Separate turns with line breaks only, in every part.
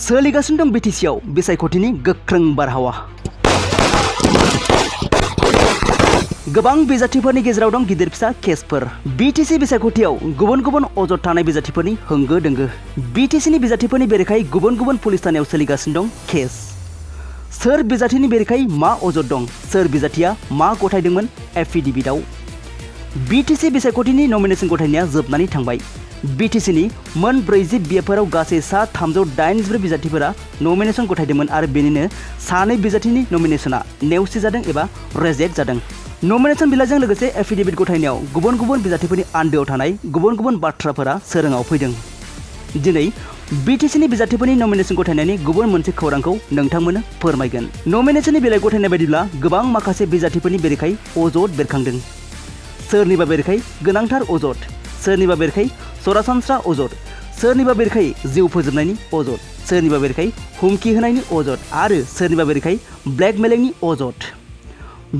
सोलिगासिनो दं बिटिसिआव बिसायख'थिनि गोख्रों बारहावा। गोबां बिजाथिफोरनि गेजेराव दं गिदिर फिसा केसफोर। बिटिसि बिसायख'थियाव गुबुन गुबुन अजद थानाय बिजाथिफोरनि होंगो दोंगो। बिटिसिनि बिजाथिफोरनि बेरेखायै गुबुन गुबुन पुलिस थानायाव सोलिगासिनो दं केस। सोर बिजाथिनि बेरेखायै मा अजद दं, सोर बिजाथिया मा गथायदोंमोन एफिडेविटआव। बिटिसि बिसायख'थिनि नमिनेशन गथायनाया जोबनानै थांबाय। बिटिसिनि मोन 40 बिएफफोराव गासै सा 384 बिजाथिफोरा नमिनेशन गथायदोंमोन आरो बेनिनो सानै बिजाथिनि नमिनेशना नेवसिजादों एबा रिजेक्ट जादों। नमिनेशन बिलाइजों लोगोसे एफिडेविट गथायनायाव गुबुन गुबुन बिजाथिफोरनि आन्दोआव थानाय गुबुन गुबुन बाथ्राफोरा सोराङाव फैदों। दिनै बिटिसिनि बिजाथिफोरनि नमिनेशन गथायनायनि गुबुन मोनसे खौरांखौ नोंथांमोननो फोरमायगोन। नमिनेशननि बिलाइ गथायनाय बायदिब्ला गोबां माखासे बिजाथिफोरनि बेरेखायै अजद बेरखांदों। सोरनिबा बेरेखायै गोनांथार अजद, सोरनिबा बेरेखायै सरासनस्रा अजद, सोरनिबा बेरेखायै जिउ फोजोबनायनि अजद, सोरनिबा बेरेखायै हुमखि होनायनि अजद आरो सोरनिबा बेरेखायै ब्लेकमेलिंनि अजद।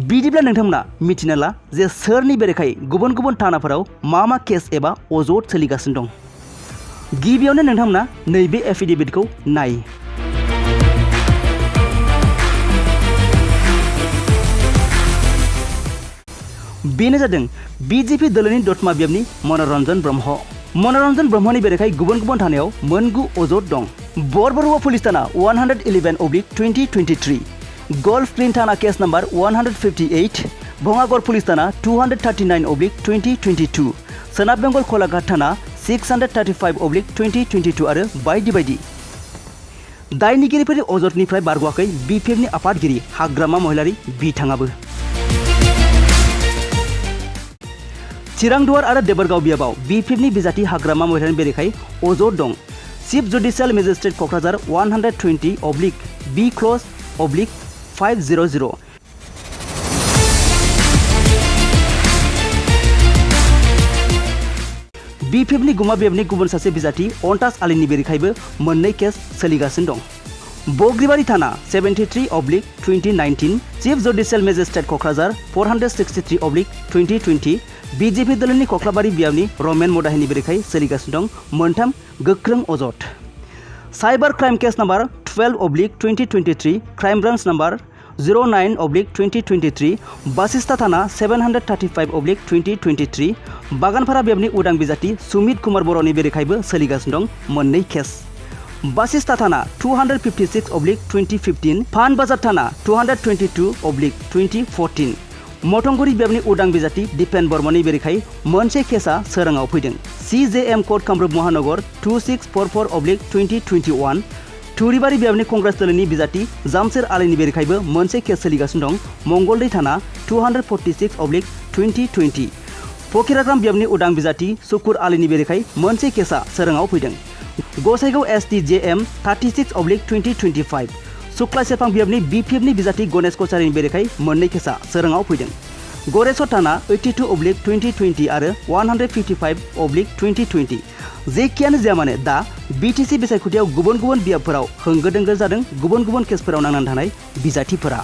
बिदिब्ला नोंथांमोना मिथिना ला जे सोरनि बेरेखायै गुबुन गुबुन थानाफोराव मा केस एबा अजद सोलिगासिनो दं। गिबियावनो नोंथांमोना नैबे एफिडेविटखौ नाय। बेनो जादों बिजेपि दोलोनि दतमा बियाबनि मनरन्जन ब्रह्म। मनरन्जन ब्रह्मनि बेरेखायै गुबुन गुबुन थानायाव मोनगु अजद दं। बरबरुवा पुलिस थाना 111/2023, गल्फ ग्रीन थाना केस नम्बर 158, भङागर पुलिस थाना 239/2022, सोनाब बेंगल कलाघाट थाना 635/2022 आरो बायदि बायदि। दायनिगिरिफोरनि अजदनिफ्राय बारग'वाखै बिपिएफनि आफादगिरि हाग्रामा महिलारि बिथाङाबो। चिरांदुवार आरो देबरगाव बियाबाव बिपिएफनि बिजाथि हाग्रामा महिलारिनि बेरेखायै अजद दं। Chief judicial magistrate Kokrajhar 120/B/500। बिपिएफनि गुमा बियाबनि गुबुन सासे बिजाथि अन्टास आलीनि बेरेखायैबो मोननै केस सोलिगासिनो दं। बग्रिबारि थाना 73/2019, chief judicial magistrate Kokrajhar 463/2020, BJP दोलोनि कख्लाबारि बियाबनि रमेन मदाहिनि बेरेखायै सोलिगासिनो दं मोनथाम गोख्रों अजद। Cyber crime case number 12/2023, crime branch number 09/2023, बासिस्ता थाना 735/2023, बागानपारा बियाबनि उदां बिजाथि सुमित कुमार बर'नि बेरेखायैबो सोलिगासिनो दं मोननै केस। बासिस्ता थाना 256/2015, फानबाजार थाना 222/2014, मथंगुरि बियाबनि उदां बिजाथि दिपेन बर्मननि बेरेखायै मोनसे केसा सोराङाव फैदों। CJM कर्ट कामरुप महानगर 2644/2021, थुरिबारि बियाबनि कंग्रेस दोलोनि बिजाथि जामसेर आलीनि बेरेखायैबो मोनसे केस सोलिगासिनो दं मंगलदै थाना 246/2020, फकिराग्राम बियाबनि उदां बिजाथि सुकुर आलीनि बेरेखायै मोनसे केसा सोराङाव फैदों। गसाइगाव STJM 36/2025, सुक्ला सेरफां बियाबनि बिपिएफनि बिजाथि गणेश कछारीनि बेरेखायै मोननै केसा सोराङाव फैदों। गरेस्वर थाना 82/2020 आरो 155/2020। जेखियानो जाया मानो दा बिटिसि बिसायख'थियाव गुबुन गुबुन बियाबफोराव होंगो दोंगो जादों गुबुन गुबुन केसफोराव नांनानै थानाय बिजाथिफोरा।